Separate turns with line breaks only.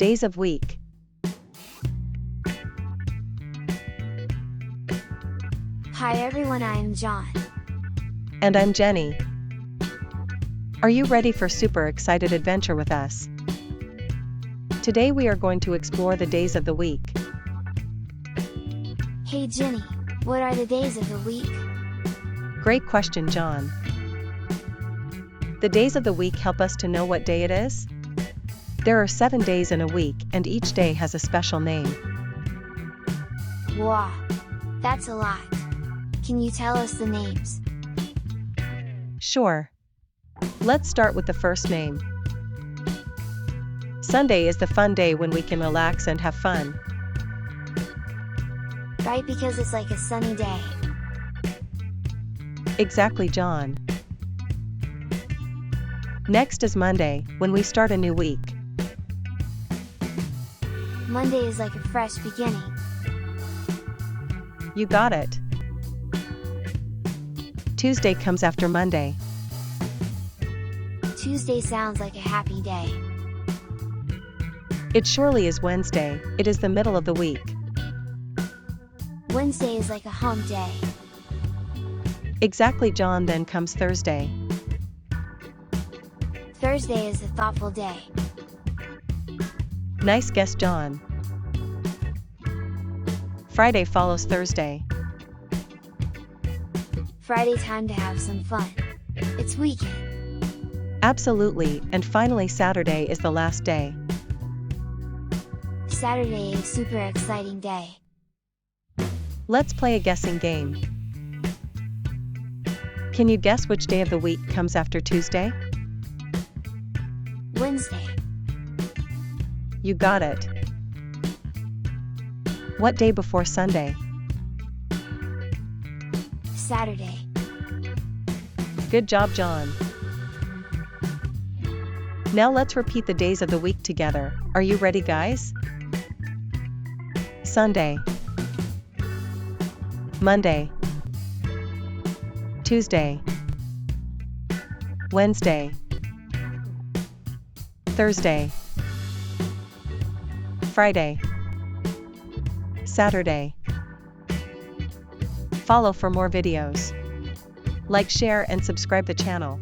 Days of week.
Hi everyone, I am John.
And I'm Jenny. Are you ready for super excited adventure with us? Today we are going to explore the days of the week.
Hey Jenny, what are the days of the week?
Great question, John. The days of the week help us to know what day it is. There are 7 days in a week, and each day has a special name.
Wow, that's a lot. Can you tell us the names?
Sure. Let's start with the first name. Sunday is the fun day when we can relax and have fun.
Right, because it's like a sunny day.
Exactly, John. Next is Monday, when we start a new week.
Monday is like a fresh beginning.
You got it. Tuesday comes after Monday.
Tuesday sounds like a happy day.
It surely is Wednesday, it is the middle of the week.
Wednesday is like a hump day.
Exactly, John. Then comes Thursday.
Thursday is a thoughtful day.
Nice guess, John. Friday follows Thursday.
Friday, time to have some fun. It's weekend.
Absolutely, and finally Saturday is the last day.
Saturday is a super exciting day.
Let's play a guessing game. Can you guess which day of the week comes after Tuesday?
Wednesday.
You got it. What day before Sunday?
Saturday.
Good job, John. Now let's repeat the days of the week together. Are you ready, guys? Sunday, Monday, Tuesday, Wednesday, Thursday, Friday, Saturday. Follow for more videos. Like, share, and subscribe the channel.